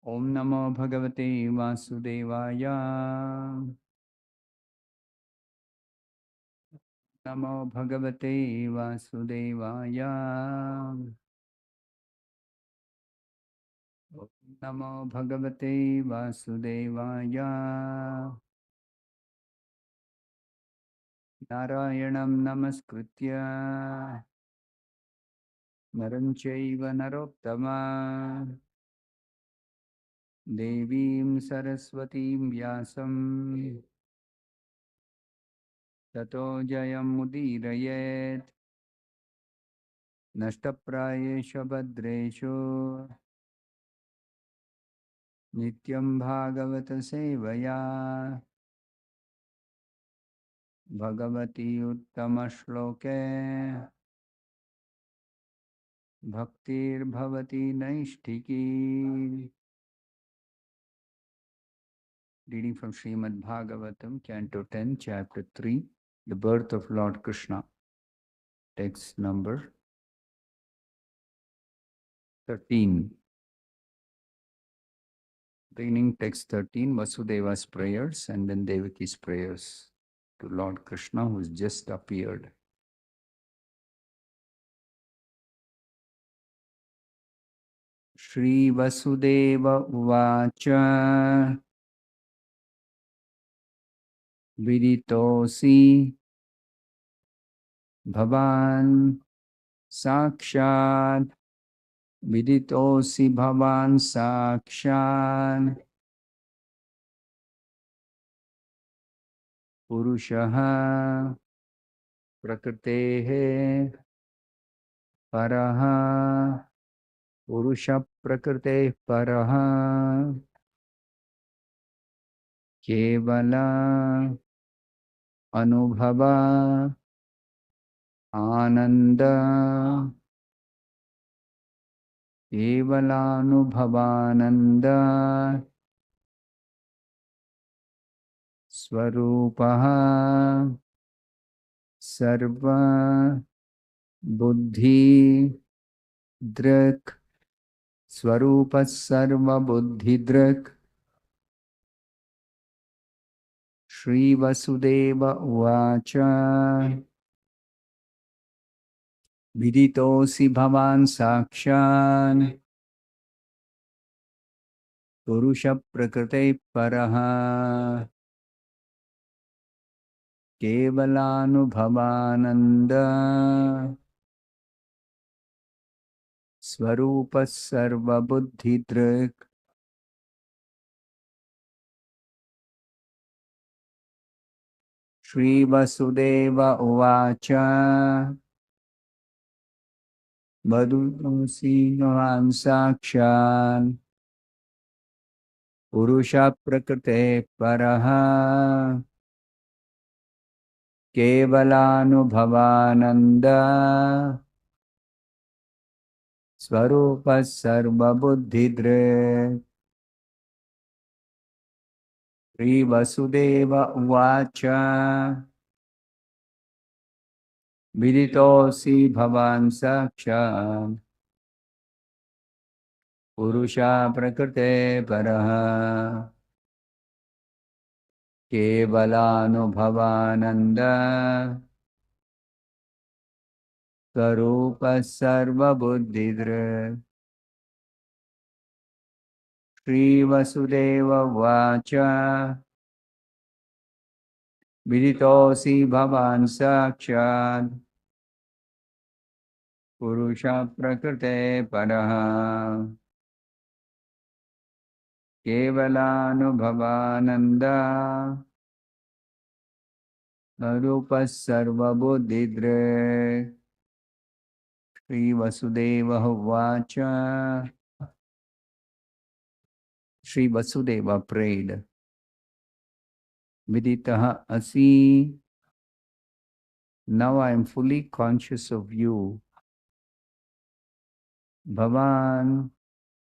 Om Namo Bhagavate Vasudevaya. Namo Bhagavate Vasudevaya. Om Namo Bhagavate Vasudevaya. Narayanam Namaskritya Naram Chaiva Narottama Devim Saraswatim Vyasam Tato Jayam Mudirayet Nashtaprayesha Bhadreshu Nityam Bhagavata Sevaya Bhagavati Uttama Shloke Bhaktir Bhavati Naishtiki. Reading from Srimad Bhagavatam, Canto 10, Chapter 3, The Birth of Lord Krishna. Text number 13. Beginning text 13, Vasudeva's prayers and then Devaki's prayers to Lord Krishna who has just appeared. Shri Vasudeva Uvacha Viditosi Bhavan Sakshat Viditosi Bhavan Sakshat Purushaha Prakritehe Paraha Purusha Prakrite Paraha Kevala Anubhava Ananda Kevalanubhavananda Swarupaha Sarva Buddhi Drak Swarupa Sarva Buddhi Drak Shri Vasudeva Uvacha Viditosi Bhavan Sakshan Purusha Prakrite Paraha Kevalanubhavananda Swarupa Sarva Buddhi Drak. Shri Vasudeva Uvacha Vadhusi Bhavan Sakshan Purusha Prakrite Paraha Kevalanubhavananda Swarupa Sarva Buddhi Drak. Shri Vasudeva Uvacha Viditosi Bhavan Sakshan Purusha Prakrite Paraha Kevalanubhavananda Swarupa Sarva Buddhidra. Shri Vasudeva Vacha Viditosi Bhavan Sakshat Purusha Prakrite Paraha Kevalanubhavananda Swarupa Sarva Buddhidra. Shri Vasudeva Vacha. Shri Vasudeva prayed, Viditaha Asi, now I am fully conscious of you. Bhavan,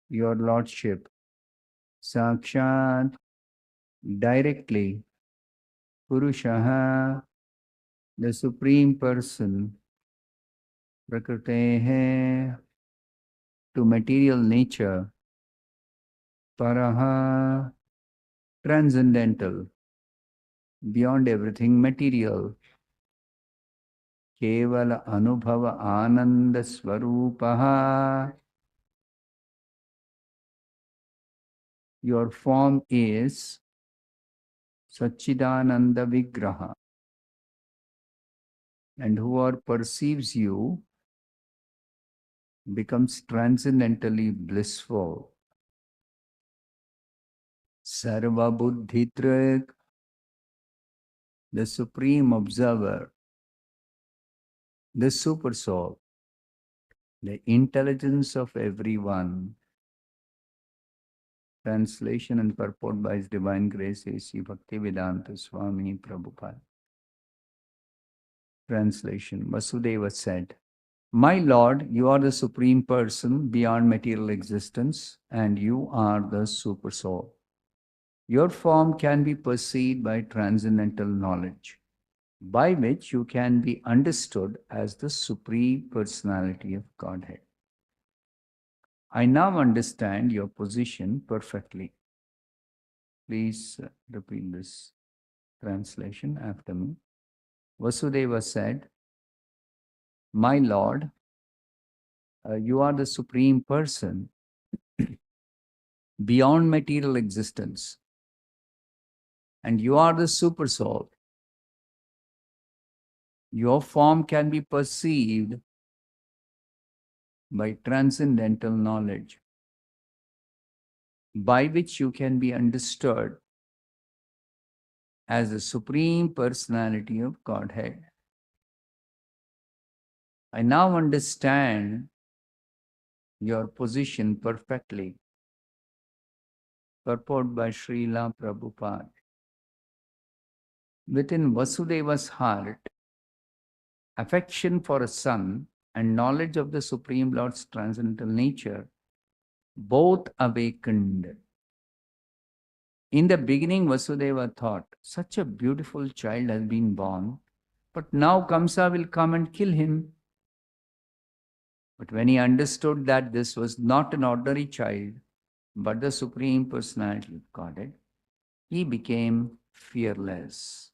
your lordship. Sakshat, directly. Purushaha, the supreme person. Prakritehe, to material nature. Paraha, transcendental, beyond everything material. Kevala Anubhava Ananda Swarupaha. Your form is Satchidananda Vigraha, and whoever perceives you becomes transcendently blissful. Sarva Buddhitrik, the supreme observer, the super soul, the intelligence of everyone. Translation and purport by His Divine Grace A.C. Bhaktivedanta Swami Prabhupada. Translation. Vasudeva said, My Lord, you are the Supreme Person beyond material existence, and you are the Super Soul. Your form can be perceived by transcendental knowledge, by which you can be understood as the Supreme Personality of Godhead. I now understand your position perfectly. Please repeat this translation after me. Vasudeva said, My Lord, you are the Supreme Person beyond material existence, and you are the Super Soul. Your form can be perceived by transcendental knowledge, by which you can be understood as the Supreme Personality of Godhead. I now understand your position perfectly. Purport by Srila Prabhupada. Within Vasudeva's heart, affection for a son and knowledge of the Supreme Lord's transcendental nature both awakened. In the beginning, Vasudeva thought, such a beautiful child has been born, but now Kamsa will come and kill him. But when he understood that this was not an ordinary child, but the Supreme Personality of Godhead, he became fearless.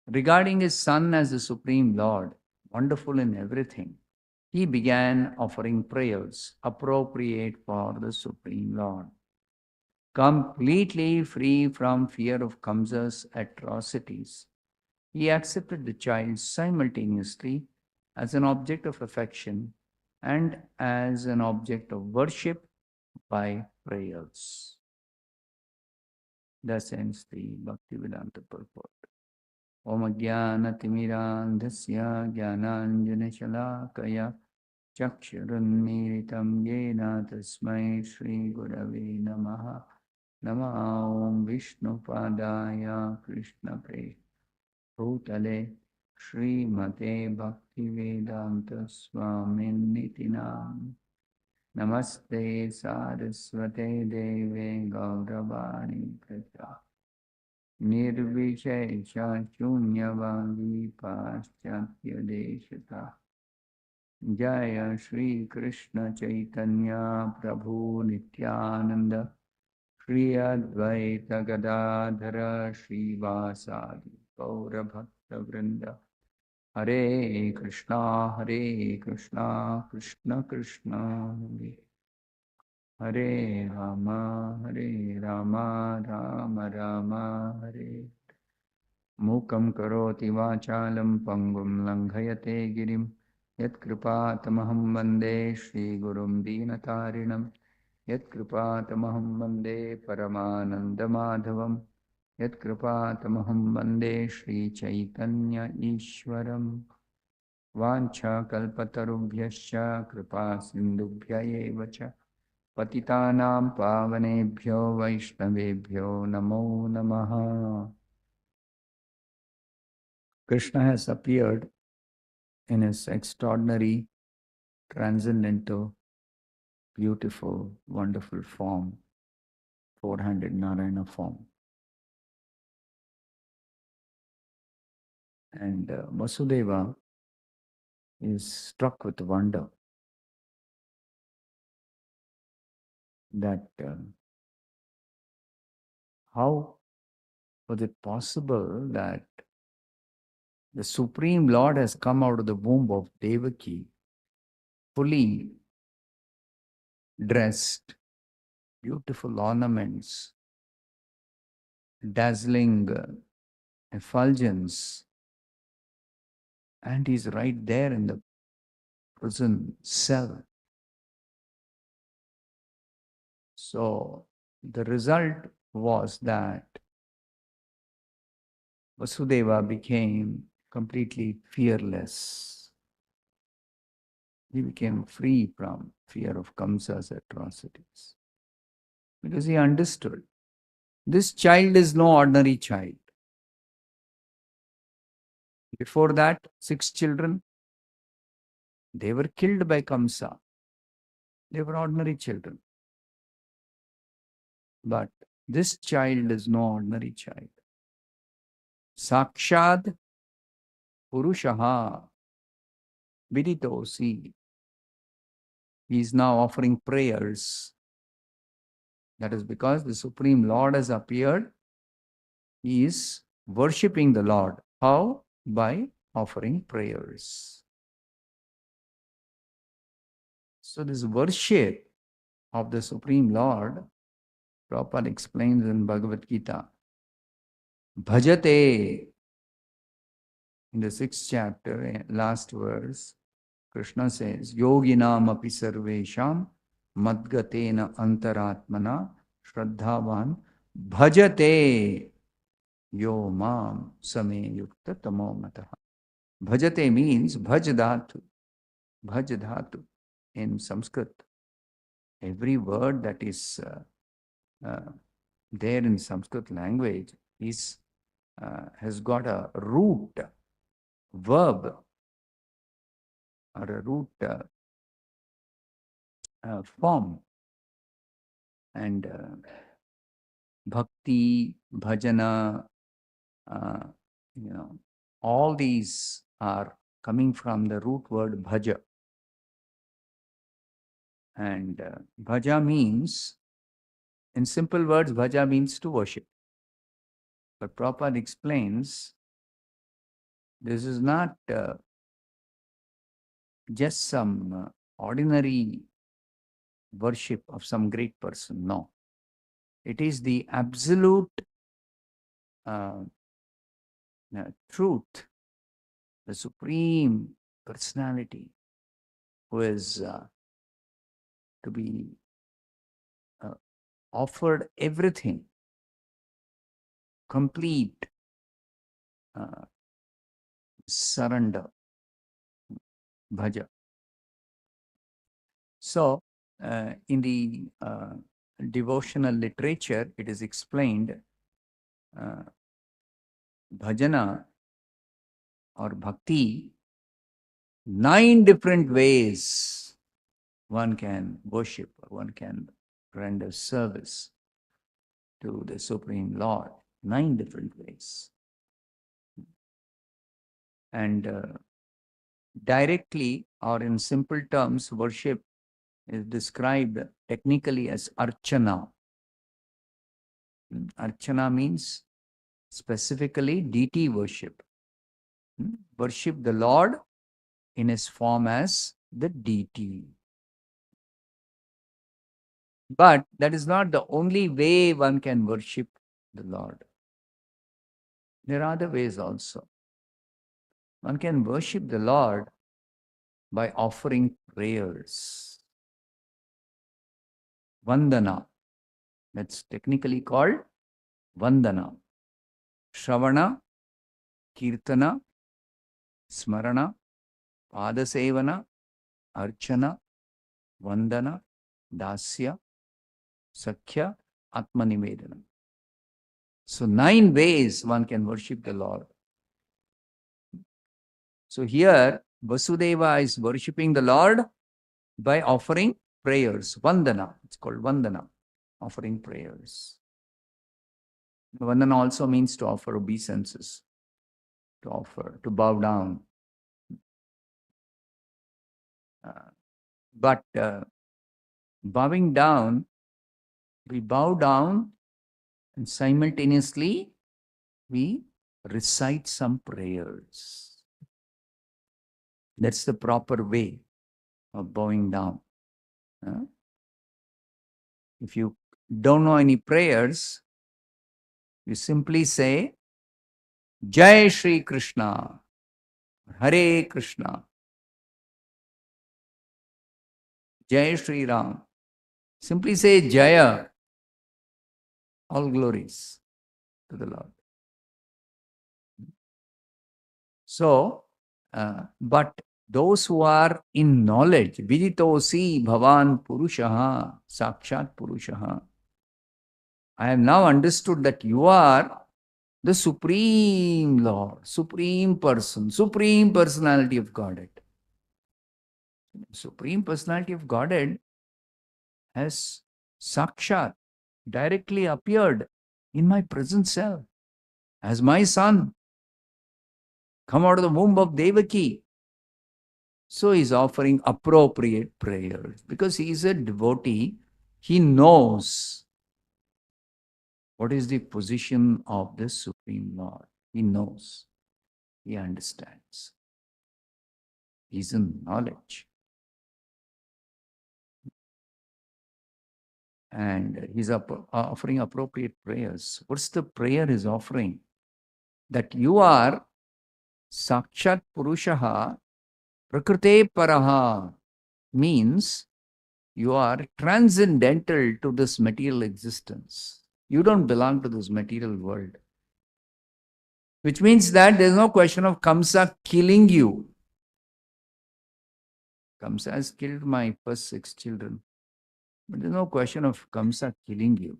Regarding his son as the Supreme Lord, wonderful in everything, he began offering prayers appropriate for the Supreme Lord. Completely free from fear of Kamsa's atrocities, he accepted the child simultaneously as an object of affection and as an object of worship by prayers. Thus ends the Bhaktivedanta purport. Om Jnana-timirandhasya Jnananjana-shalakaya Chakshurunmiritam Yena Tasmai Shri Gurave Namaha Nama Om Vishnu Padaya Krishna Pre Bhutale Srimate Bhaktivedanta Swamin Nitinam Namaste Saraswate Deve Gauravani Prata Nirvishesha Shunyavadi Paschatya Deshata Jaya Shri Krishna Chaitanya Prabhu Nityananda Shri Advaita Gadadhara Shri Vasadi Gaura Bhakta Vrinda Hare Krishna Krishna Krishna Hare Rama Rama Rama Hare Mukam karoti vachalam pangum langhayate girim Yat kripatamaham vande Shri Gurum Dinatarinam Yat kripatamaham vande Paramananda Madhavam Yat kripatamaham vande Shri Chaitanya Ishwaram Vancha kalpatarubhyascha kripa sindubhya eva cha Patitanam pavanebhyo vaishnavebhyo namo namaha. Krishna has appeared in his extraordinary, transcendental, beautiful, wonderful form, four-handed Narayana form. And Vasudeva is struck with wonder that How was it possible that the Supreme Lord has come out of the womb of Devaki, fully dressed, beautiful ornaments, dazzling effulgence, and he's right there in the prison cell. So the result was that Vasudeva became completely fearless. He became free from fear of Kamsa's atrocities because he understood this child is no ordinary child. Before that, 6 children, they were killed by Kamsa. They were ordinary children. But this child is no ordinary child. Sakshad Purushaha Viditosi. He is now offering prayers. That is because the Supreme Lord has appeared. He is worshipping the Lord. How? By offering prayers. So this worship of the Supreme Lord, Prabhupada explains in Bhagavad Gita, Bhajate, in the 6th chapter, last verse, Krishna says, Yoginam api sarvesham madgatena antaratmana shraddhavan bhajate yo mam same yukta tamo mataha. Bhajate means bhaj dhatu. Bhaj dhatu in Sanskrit. Every word that is there in Sanskrit language is has got a root verb or a root form, and bhakti, bhajana, all these are coming from the root word bhaja. And bhaja means, in simple words, bhaja means to worship. But Prabhupada explains this is not just some ordinary worship of some great person. No. It is the absolute truth, the Supreme Personality who is to be offered everything, complete surrender, bhaja. So, in the devotional literature, it is explained bhajana or bhakti, 9 different ways one can worship, or one can render service to the Supreme Lord. 9 different ways. And directly or in simple terms, worship is described technically as archana. Archana means specifically deity worship. Worship the Lord in his form as the deity. But that is not the only way one can worship the Lord. There are other ways also. One can worship the Lord by offering prayers. Vandana. That's technically called Vandana. Shravana, Kirtana, Smarana, Padasevana, Archana, Vandana, Dasya, Sakhya, Atmanivedana. So 9 ways one can worship the Lord. So here, Vasudeva is worshipping the Lord by offering prayers. Vandana. It's called Vandana. Offering prayers. Vandana also means to offer obeisances. To offer, to bow down. But bowing down, we bow down And simultaneously, we recite some prayers. That's the proper way of bowing down. If you don't know any prayers, you simply say, Jai Shri Krishna, Hare Krishna, Jai Shri Ram. Simply say Jaya, all glories to the Lord. So, but those who are in knowledge, Viditosi Bhavan Purushaha, Sakshat Purushaha, I have now understood that you are the Supreme Lord, Supreme Person, Supreme Personality of Godhead. Supreme Personality of Godhead has Sakshat directly appeared in my present self as my son, come out of the womb of Devaki. So he's offering appropriate prayers because he is a devotee. He knows what is the position of the Supreme Lord. He knows. He understands. He's in knowledge. And he's offering appropriate prayers. What's the prayer he's offering? That you are Sakshat Purushaha Prakrite Paraha, means you are transcendental to this material existence. You don't belong to this material world. Which means that there's no question of Kamsa killing you. Kamsa has killed my first 6 children. But there's no question of Kamsa killing you.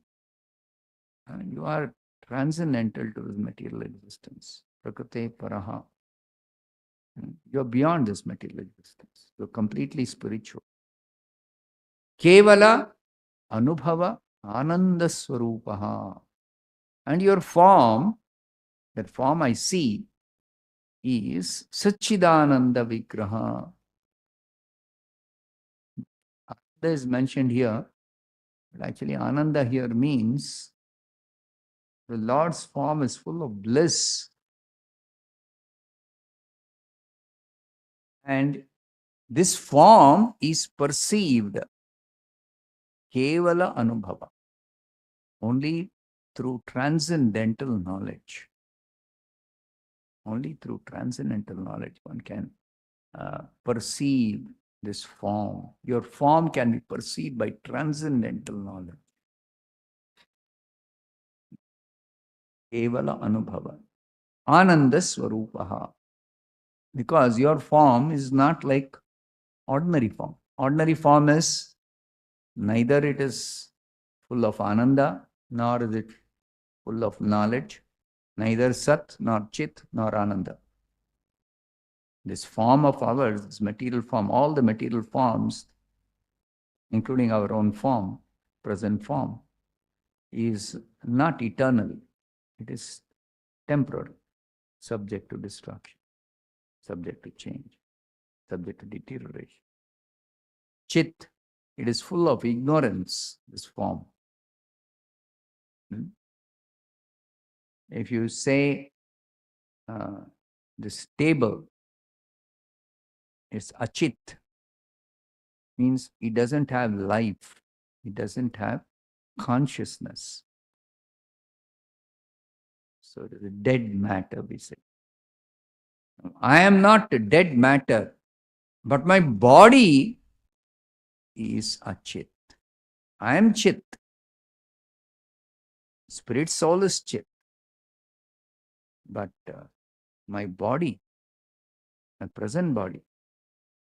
You are transcendental to this material existence. Prakrite Paraha. You're beyond this material existence. You're completely spiritual. Kevala Anubhava Ananda Swarupaha. And your form, that form I see, is Satchidananda Vigraha. Ananda is mentioned here, but actually Ananda here means the Lord's form is full of bliss. And this form is perceived Kevala Anubhava, only through transcendental knowledge. Only through transcendental knowledge one can perceive this form. Your form can be perceived by transcendental knowledge. Kevala Anubhava. Ananda Swarupaha. Because your form is not like ordinary form. Ordinary form is neither it is full of Ananda, nor is it full of knowledge, neither Sat, nor Chit, nor Ananda. This form of ours, this material form, all the material forms, including our own form, present form, is not eternal. It is temporary, subject to destruction, subject to change, subject to deterioration. Chit, it is full of ignorance, this form. If you say this table is achit, means it doesn't have life, it doesn't have consciousness. So it is a dead matter, we say. I am not a dead matter, but my body is achit. I am chit. Spirit soul is chit. But my body, my present body,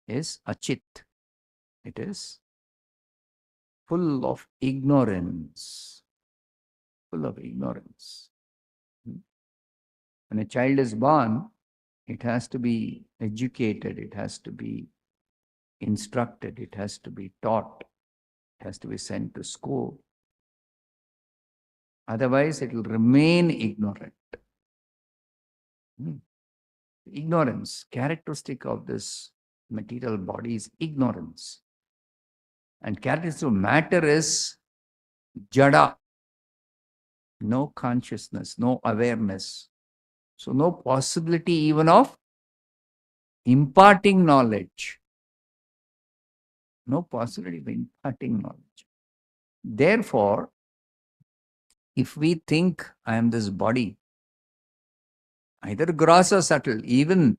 is achit. It is full of ignorance. Full of ignorance. When a child is born, it has to be educated, it has to be instructed, it has to be taught, it has to be sent to school. Otherwise, it will remain ignorant. Ignorance, characteristic of this material body is ignorance. And characteristic of matter is jada. no consciousness, no awareness. So no possibility even of imparting knowledge. No possibility of imparting knowledge. Therefore, if we think I am this body, either gross or subtle, even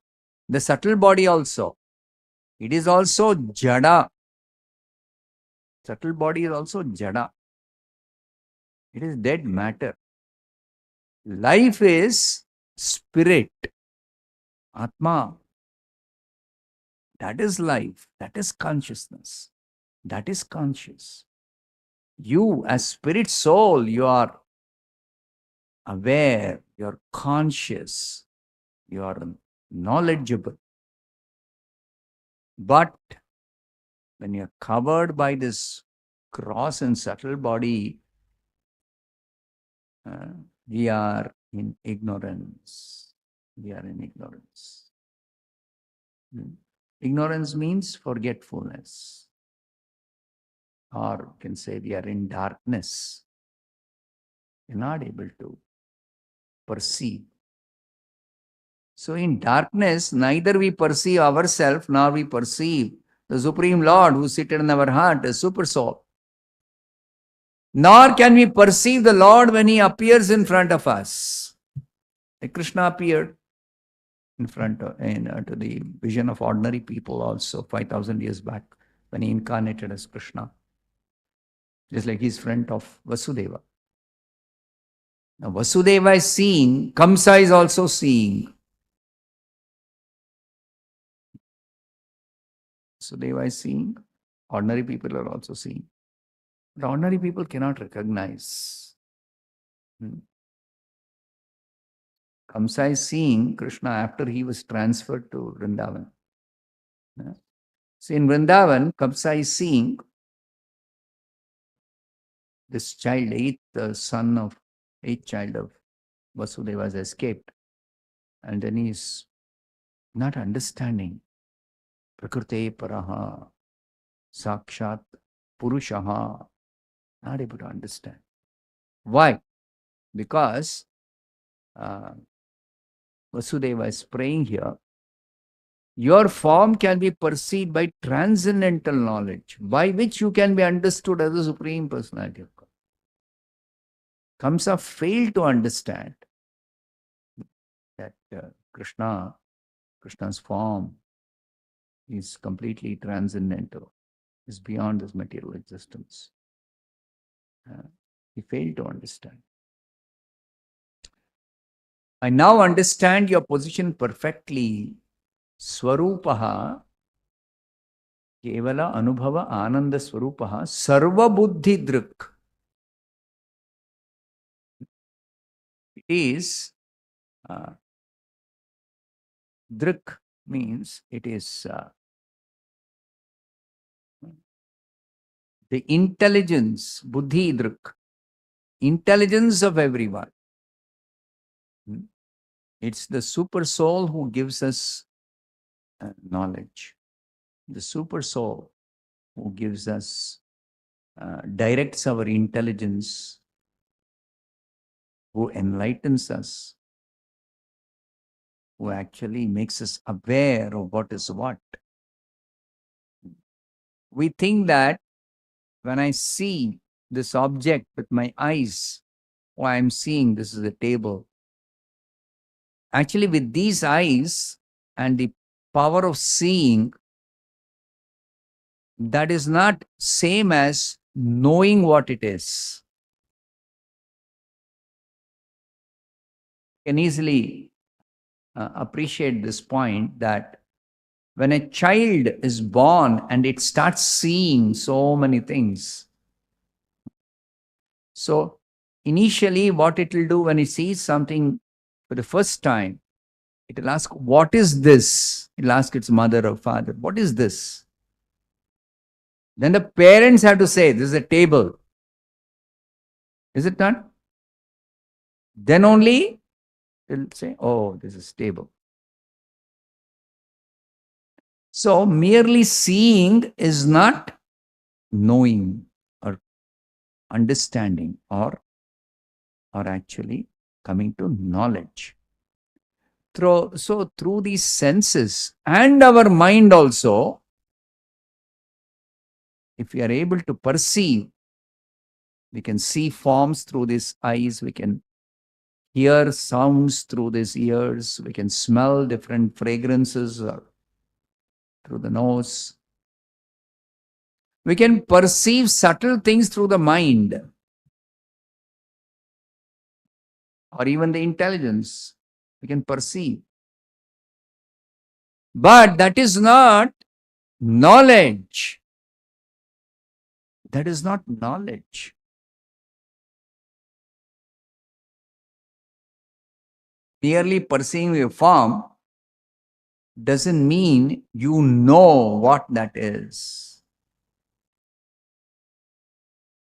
the subtle body also, it is also jada. Subtle body is also jada. It is dead matter. Life is spirit, Atma. That is life. That is consciousness. That is conscious. You, as spirit soul, you are aware, you are conscious, you are knowledgeable. But when you are covered by this gross and subtle body, we are in ignorance. We are in ignorance. Ignorance means forgetfulness. Or you can say we are in darkness. We're not able to perceive. So in darkness, neither we perceive ourselves nor we perceive the Supreme Lord who seated in our heart, the Super Soul. Nor can we perceive the Lord when He appears in front of us. Like Krishna appeared in front of, to the vision of ordinary people also 5,000 years back when He incarnated as Krishna. Just like He's friend of Vasudeva. Now Vasudeva is seeing, Kamsa is also seeing. Vasudeva is seeing, ordinary people are also seeing. But ordinary people cannot recognize. Kamsa is seeing Krishna after he was transferred to Vrindavan. So in Vrindavan, Kamsa is seeing this child, eighth child of Vasudeva has escaped. And then he's not understanding. Prakrite paraha, sakshat purushaha. Not able to understand. Why? Because Vasudeva is praying here. Your form can be perceived by transcendental knowledge, by which you can be understood as the Supreme Personality of God. Kamsa failed to understand that Krishna's form is completely transcendental, is beyond this material existence. He failed to understand. I now understand your position perfectly. Swarupaha kevala anubhava ananda swarupaha sarva buddhi drik. It is drik means it is the intelligence, buddhi drik, intelligence of everyone. It's the super soul who gives us knowledge. The super soul who gives us, directs our intelligence, who enlightens us, who actually makes us aware of what is what. We think that when I see this object with my eyes, oh, I'm seeing this is a table. Actually, with these eyes and the power of seeing, that is not same as knowing what it is. You can easily appreciate this point that when a child is born and it starts seeing so many things. So initially what it will do when it sees something for the first time, it will ask, what is this? It will ask its mother or father, what is this? Then the parents have to say, this is a table. Is it not? Then only they'll say, oh, this is table. So merely seeing is not knowing or understanding or are actually coming to knowledge. So through these senses and our mind also, if we are able to perceive, we can see forms through these eyes, we can hear sounds through these ears, we can smell different fragrances through the nose. We can perceive subtle things through the mind or even the intelligence. We can perceive. But that is not knowledge. That is not knowledge. Merely perceiving a form doesn't mean you know what that is.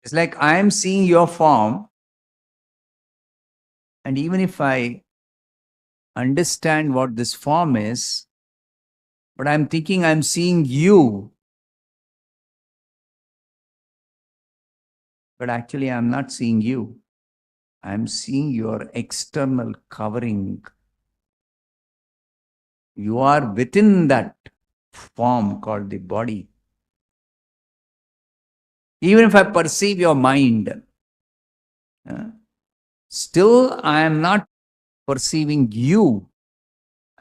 It's like I am seeing your form, and even if I understand what this form is, but I'm thinking I'm seeing you, but actually I'm not seeing you. I'm seeing your external covering. You are within that form called the body. Even if I perceive your mind, still I am not perceiving you.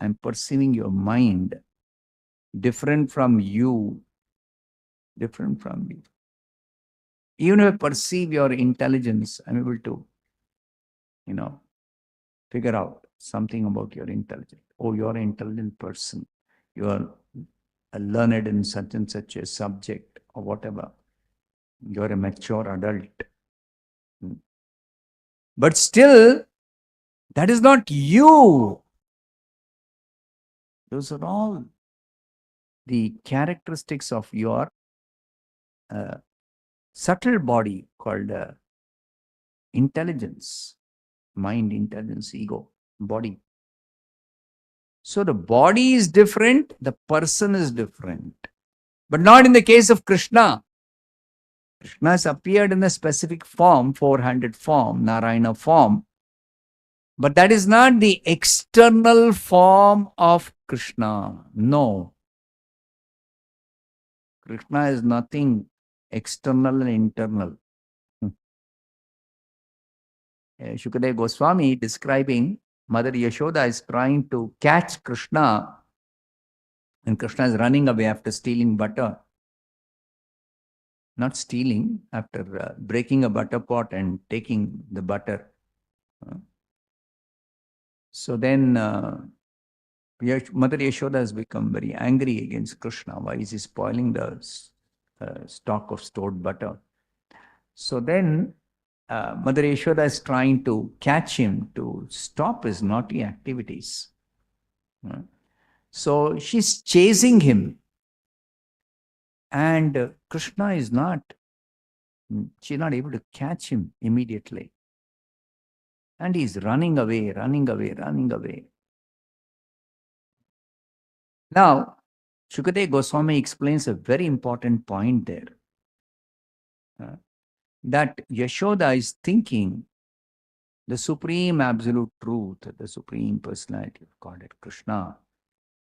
I'm perceiving your mind, different from you, different from you. Even if I perceive your intelligence, I'm able to, figure out something about your intelligence. Oh, you're an intelligent person. You are learned in such and such a subject or whatever. You're a mature adult. But still, that is not you. Those are all the characteristics of your subtle body called intelligence, mind, intelligence, ego, body. So the body is different, the person is different. But not in the case of Krishna. Krishna has appeared in a specific form, 400 form, Narayana form. But that is not the external form of Krishna. No. Krishna is nothing external and internal. Shukadeva Goswami describing Mother Yashoda is trying to catch Krishna, and Krishna is running away after stealing butter. Not stealing, after breaking a butter pot and taking the butter. So then Mother Yashoda has become very angry against Krishna. Why is he spoiling the stock of stored butter? So then Mother Yashoda is trying to catch him to stop his naughty activities. So she's chasing him. And Krishna is not, she's not able to catch him immediately. And he's running away, running away, running away. Now, Shukadeva Goswami explains a very important point there. That Yashoda is thinking the supreme absolute truth, the supreme personality of Godhead, Krishna,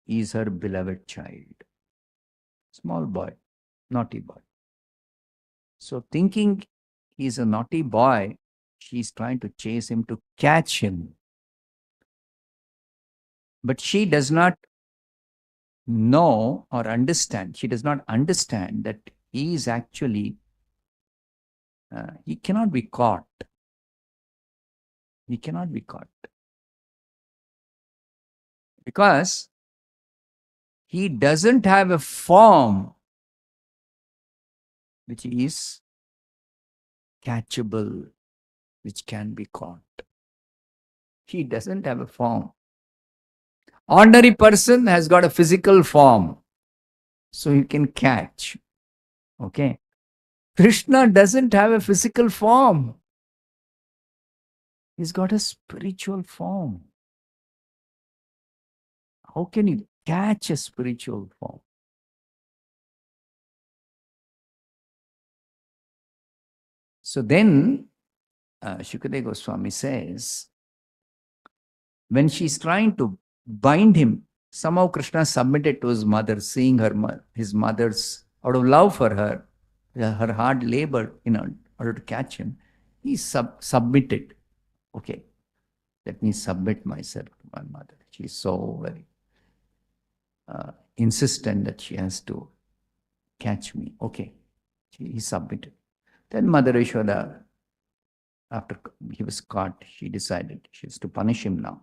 is her beloved child. Small boy, naughty boy. So thinking he's a naughty boy, she's trying to chase him to catch him. But she does not know or understand. She does not understand that he is actually, he cannot be caught. He cannot be caught. Because he doesn't have a form which is catchable, which can be caught. He doesn't have a form. Ordinary person has got a physical form, so you can catch. Okay. Krishna doesn't have a physical form. He's got a spiritual form. How can you catch a spiritual form? So then Shukadeva Goswami says, when she's trying to bind him, somehow Krishna submitted to his mother, seeing his mother's, out of love for her, her hard labor in order to catch him. He submitted. Okay, let me submit myself to my mother. She's so very insistent that she has to catch me. Okay, he submitted. Then Mother Yashoda, after he was caught, she decided she has to punish him now.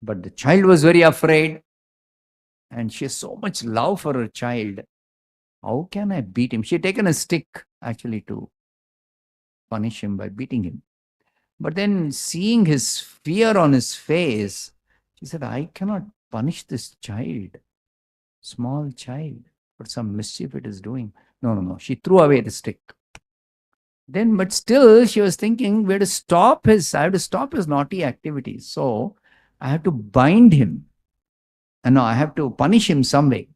But the child was very afraid, and she has so much love for her child. How can I beat him? She had taken a stick actually to punish him by beating him. But then seeing his fear on his face, she said, I cannot punish this child, small child, for some mischief it is doing. No. She threw away the stick. Then, but still she was thinking, I have to stop his naughty activities. So I have to bind him. And no, I have to punish him some way.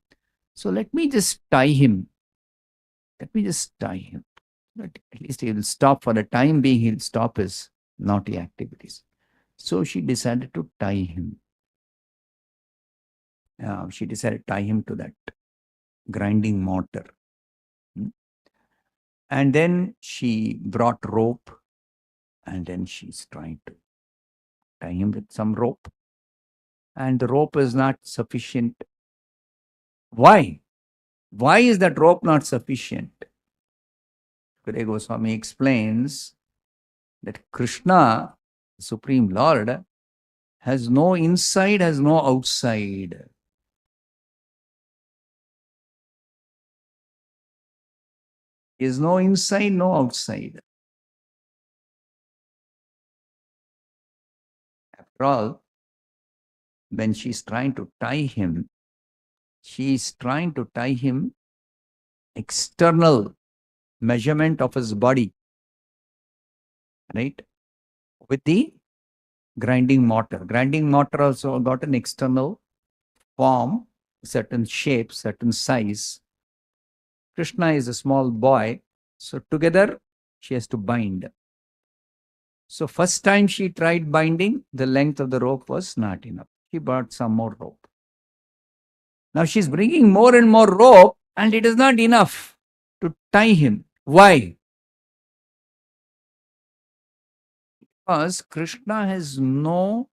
So let me just tie him. At least he will stop for the time being, he'll stop his naughty activities. So she decided to tie him. She decided to tie him to that grinding mortar. And then she brought rope, and then she's trying to tie him with some rope. And the rope is not sufficient. Why? Why is that rope not sufficient? Shukadeva Goswami explains that Krishna, the Supreme Lord, has no inside, has no outside. He is no inside, no outside. After all, when she's trying to tie him, she's trying to tie him external measurement of his body, right? With the grinding mortar. Grinding mortar also got an external form, certain shape, certain size. Krishna is a small boy, so together she has to bind. So first time she tried binding, the length of the rope was not enough. She brought some more rope. Now she's bringing more and more rope, and it is not enough to tie him. Why? Because Krishna has no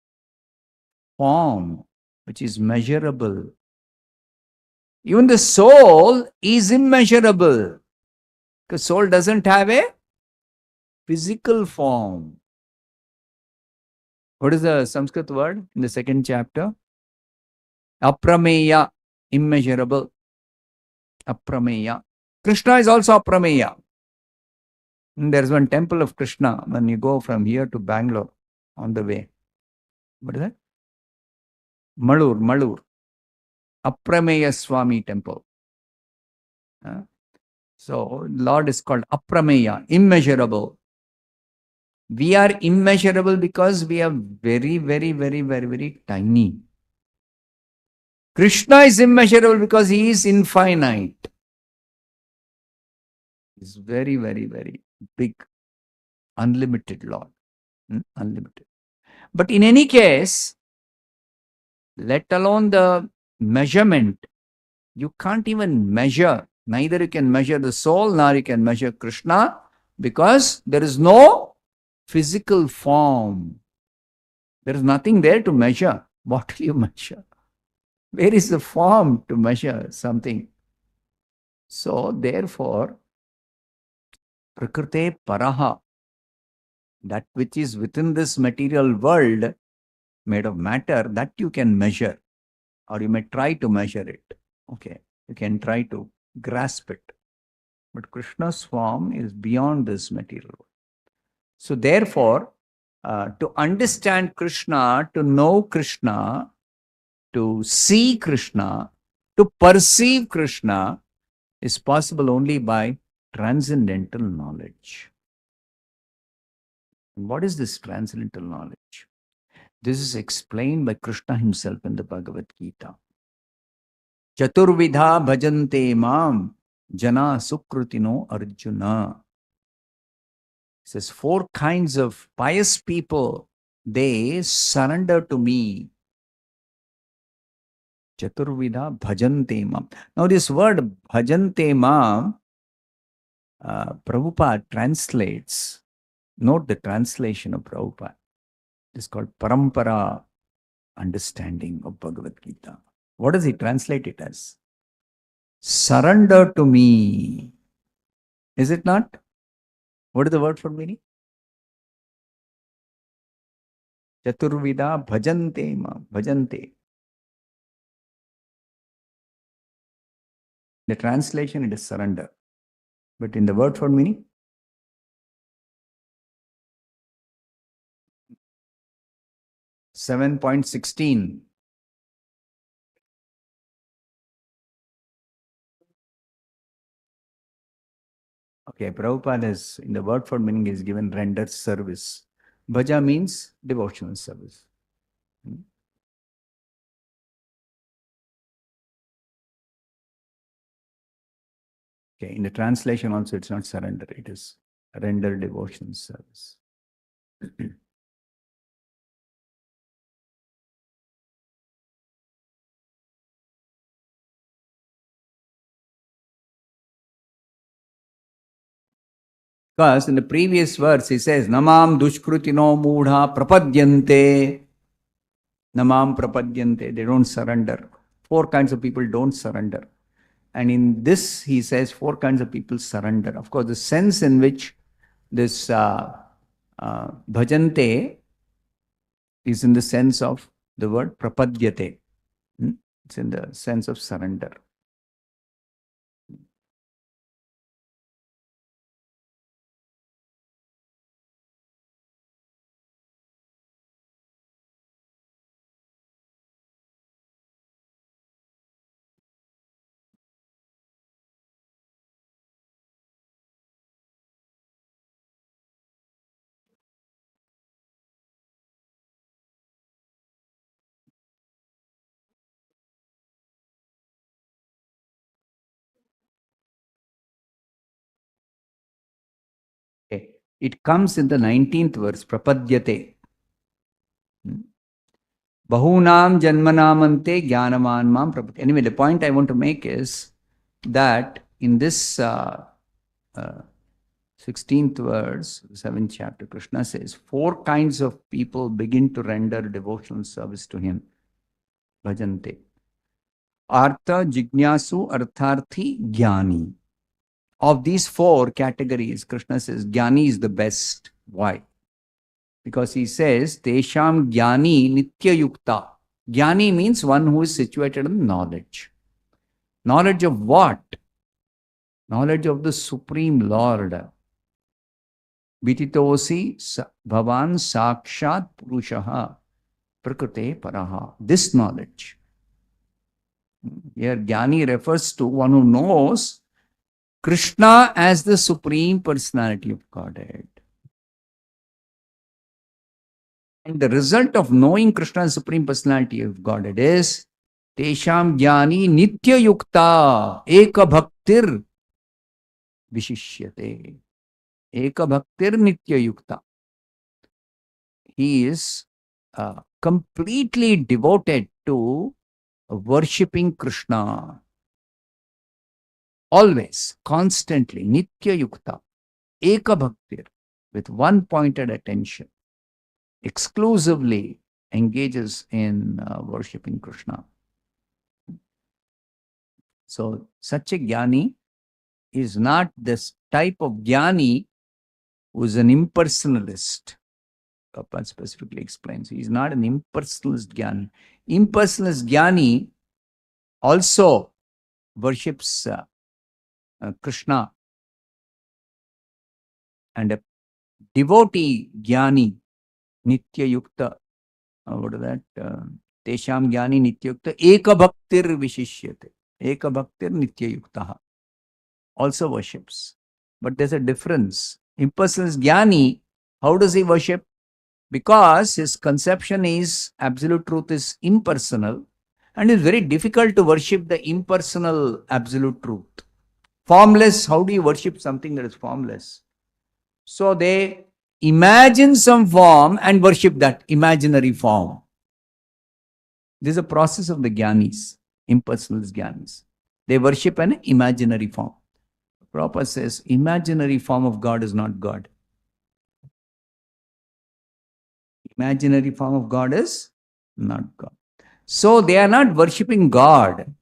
form which is measurable. Even the soul is immeasurable, because soul doesn't have a physical form. What is the Sanskrit word in the second chapter? Aprameya, immeasurable. Aprameya. Krishna is also aprameya. There's one temple of Krishna when you go from here to Bangalore on the way. What is that? Malur. Aprameya Swami temple. So Lord is called Aprameya, immeasurable. We are immeasurable because we are very tiny. Krishna is immeasurable because he is infinite. He is very big, unlimited Lord. Unlimited. But in any case, let alone the measurement, you can't even measure. Neither you can measure the soul, nor you can measure Krishna, because there is no physical form. There is nothing there to measure. What will you measure? Where is the form to measure something? So therefore, Prakrite Paraha, that which is within this material world, made of matter, that you can measure, or you may try to measure it. Okay, you can try to grasp it. But Krishna's form is beyond this material world. So therefore, to understand Krishna, to know Krishna, to see Krishna, to perceive Krishna is possible only by transcendental knowledge. And what is this transcendental knowledge? This is explained by Krishna himself in the Bhagavad Gita. Chaturvidha bhajante mam jana sukrutino arjuna. says, 4 kinds of pious people, they surrender to me. Chaturvida bhajante mam. Now this word bhajante mam, Prabhupada translates, note the translation of Prabhupada. It's called parampara understanding of Bhagavad Gita. What does he translate it as? Surrender to me. Is it not? What is the word for meaning? Chaturvida bhajante ma, bhajante. The translation, it is surrender. But in the word for meaning? (7.16). Okay, Prabhupada is, in the word for meaning, is given render service. Bhaja means devotional service. Okay, in the translation also, it's not surrender, it is render devotional service. Because in the previous verse, he says, Namam dushkrutino mudha prapadyante. Namam prapadyante. They don't surrender. 4 kinds of people don't surrender. And in this, he says, 4 kinds of people surrender. Of course, the sense in which this bhajante is in the sense of the word prapadyate. It's in the sense of surrender. Okay. It comes in the 19th verse, prapadyate. Bahunam janmanamante jnanaman mam prapadyate. Anyway, the point I want to make is that in this 16th verse, 7th chapter, Krishna says, 4 kinds of people begin to render devotional service to him. Bhajante. Artha, Jignasu, Artharthi, Jnani. Of these 4 categories, Krishna says, Jnani is the best. Why? Because he says, Tesham Jnani Nitya Yukta. Jnani means one who is situated in knowledge. Knowledge of what? Knowledge of the Supreme Lord. Vititosi Bhavan Sakshat Purushaha Prakrute Paraha. This knowledge. Here, Jnani refers to one who knows Krishna as the Supreme Personality of Godhead. And the result of knowing Krishna as Supreme Personality of Godhead is Tesham Jnani Nitya Yukta Eka Bhaktir Vishishyate. Eka Bhaktir Nitya Yukta. He is completely devoted to worshipping Krishna. Always, constantly, Nitya Yukta, Eka Bhaktir, with one pointed attention, exclusively engages in worshipping Krishna. So, such a Jnani is not this type of Jnani who is an impersonalist. Prabhupada specifically explains. He is not an impersonalist Jnani. Impersonalist Jnani also worships Krishna, and a devotee Jnani, Nitya Yukta, what is that? Tesham Jnani Nitya Yukta, Eka Bhaktir Vishishyate. Eka Bhaktir Nitya Yuktaha. Also worships. But there's a difference. Impersonal Jnani, how does he worship? Because his conception is absolute truth is impersonal, and it's very difficult to worship the impersonal absolute truth. Formless, how do you worship something that is formless? So they imagine some form and worship that imaginary form. This is a process of the Gyanis, impersonalist Gyanis. They worship an imaginary form. Prabhupada says, imaginary form of God is not God. Imaginary form of God is not God. So they are not worshipping God.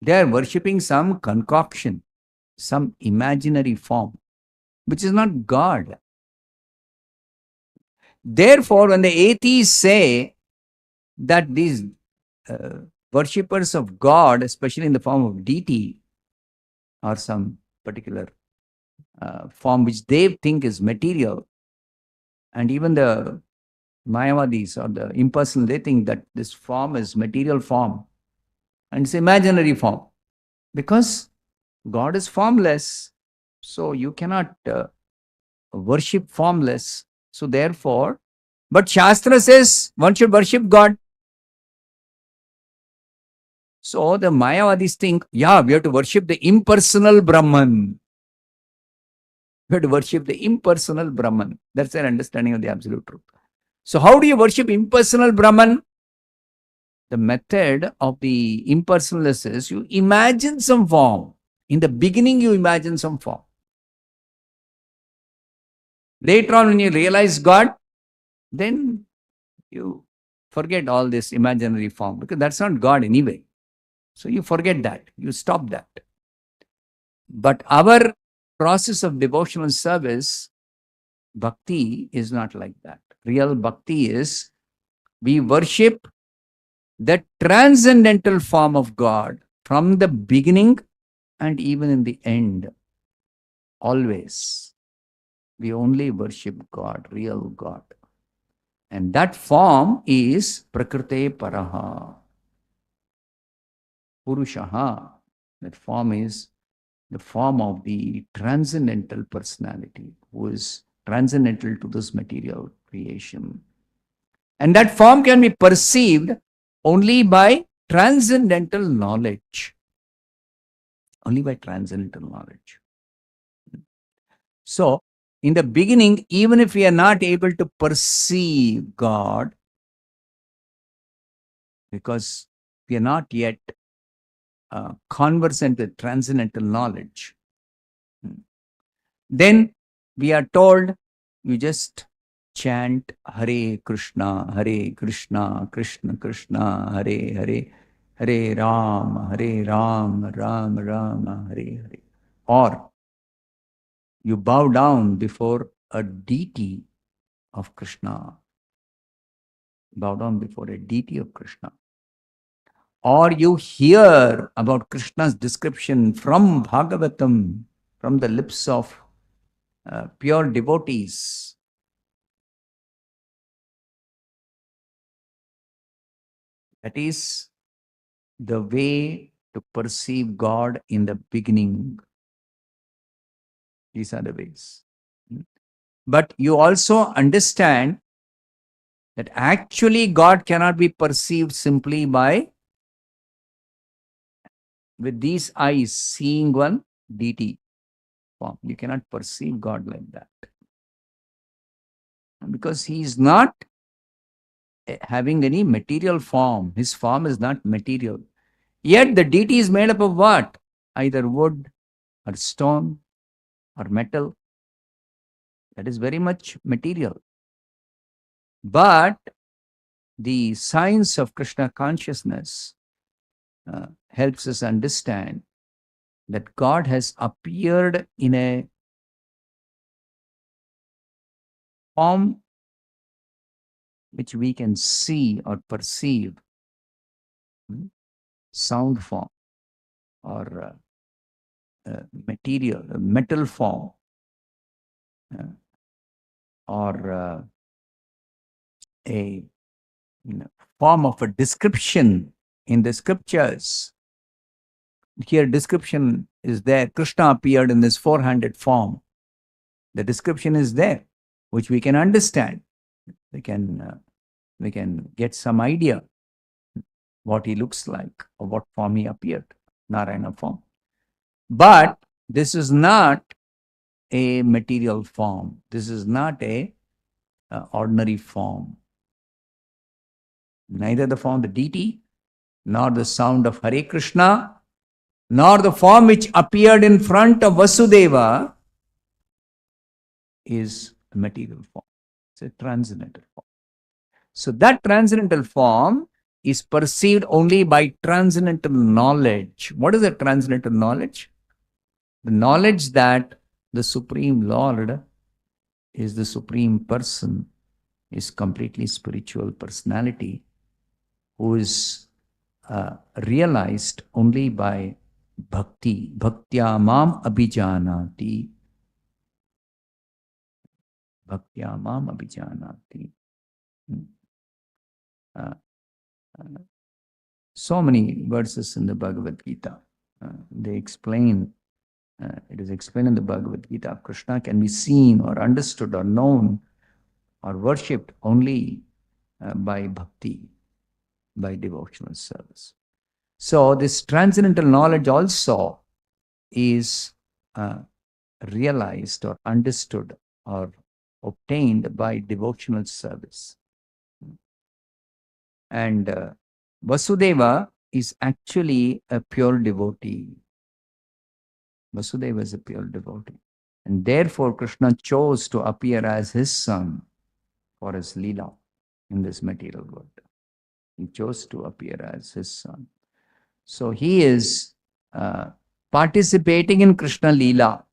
They are worshipping some concoction, some imaginary form, which is not God. Therefore, when the atheists say that these worshippers of God, especially in the form of deity or some particular form which they think is material, and even the Mayavadis or the impersonal, they think that this form is material form and it's imaginary form because God is formless. So you cannot worship formless. So therefore, but Shastra says one should worship God. So the Mayavadis think, yeah, we have to worship the impersonal Brahman. We have to worship the impersonal Brahman. That's their understanding of the absolute truth. So how do you worship impersonal Brahman? The method of the impersonalists is you imagine some form. In the beginning, you imagine some form. Later on, when you realize God, then you forget all this imaginary form because that's not God anyway. So you forget that. You stop that. But our process of devotional service, bhakti, is not like that. Real bhakti is we worship the transcendental form of God from the beginning and even in the end. Always. We only worship God, real God. And that form is Prakrite Paraha. Purushaha. That form is the form of the transcendental personality who is transcendental to this material creation. And that form can be perceived only by transcendental knowledge. Only by transcendental knowledge. So, in the beginning, even if we are not able to perceive God, because we are not yet conversant with transcendental knowledge, then we are told you just chant Hare Krishna, Krishna Krishna, Hare Hare, Hare Ram, Ram Ram, Hare Hare. Or you bow down before a deity of Krishna. Bow down before a deity of Krishna. Or you hear about Krishna's description from Bhagavatam, from the lips of pure devotees. That is the way to perceive God in the beginning. These are the ways. But you also understand that actually God cannot be perceived simply by with these eyes seeing one deity form. You cannot perceive God like that. Because he is not having any material form. His form is not material. Yet the deity is made up of what? Either wood or stone or metal. That is very much material. But the science of Krishna consciousness helps us understand that God has appeared in a form which we can see or perceive, sound form or material, metal form, or a form of a description in the scriptures. Here description is there. Krishna appeared in this four-handed form. The description is there, which we can understand. We can get some idea what he looks like or what form he appeared, Narayana form. But this is not a material form. This is not a ordinary form. Neither the form of the deity, nor the sound of Hare Krishna, nor the form which appeared in front of Vasudeva is a material form. It's a transcendental form. So that transcendental form is perceived only by transcendental knowledge. What is the transcendental knowledge? The knowledge that the Supreme Lord is the Supreme Person, is completely spiritual personality, who is realized only by bhakti. Bhaktya mam abhijanati. Bhaktya mam abhijanati. So many verses in the Bhagavad Gita. They explain, it is explained in the Bhagavad Gita, Krishna can be seen or understood or known or worshipped only by bhakti, by devotional service. So this transcendental knowledge also is realized or understood or obtained by devotional service. And Vasudeva is actually a pure devotee. Vasudeva is a pure devotee. And therefore Krishna chose to appear as his son for his Leela in this material world. He chose to appear as his son. So he is participating in Krishna Leela.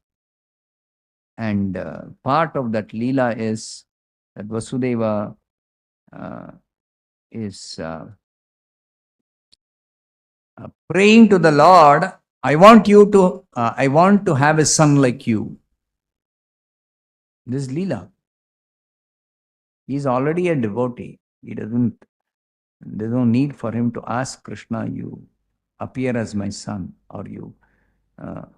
And part of that Leela is that Vasudeva is praying to the Lord, I want to have a son like you. This is Leela. He is already a devotee. There's no need for him to ask Krishna, you appear as my son, or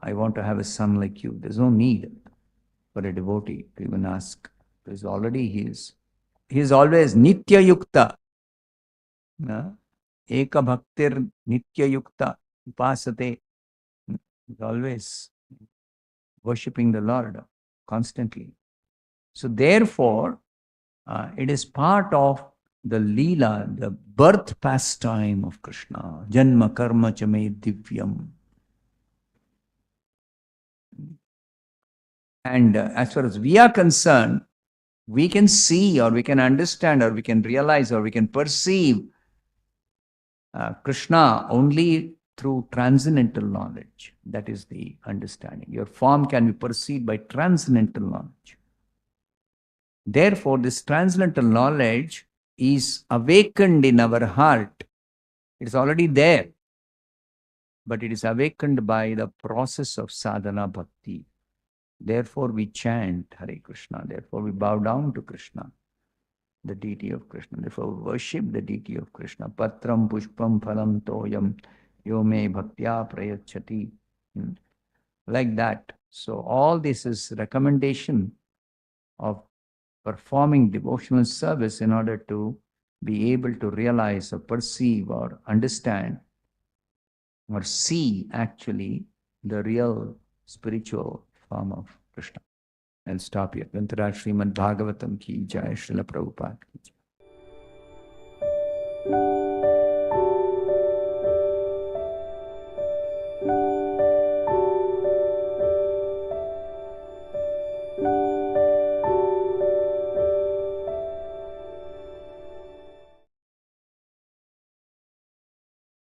I want to have a son like you. There's no need for a devotee to even ask. Because already he is always Nitya Yukta. Eka Bhaktir Nitya Yukta Upasate. He's always worshipping the Lord constantly. So therefore, it is part of the Leela, the birth pastime of Krishna. Janma karma chame divyam. And as far as we are concerned, we can see or we can understand or we can realize or we can perceive Krishna only through transcendental knowledge. That is the understanding. Your form can be perceived by transcendental knowledge. Therefore, this transcendental knowledge is awakened in our heart. It is already there, but it is awakened by the process of sadhana bhakti. Therefore, we chant Hare Krishna. Therefore, we bow down to Krishna, the deity of Krishna. Therefore, we worship the deity of Krishna. Patram pushpam phalam toyam yome bhaktya prayachati. Like that. So, all this is recommendation of performing devotional service in order to be able to realize or perceive or understand or see actually the real spiritual form of Krishna. I'll stop here. Vantara Srimad Bhagavatam ki jai, Srila Prabhupada ki jai.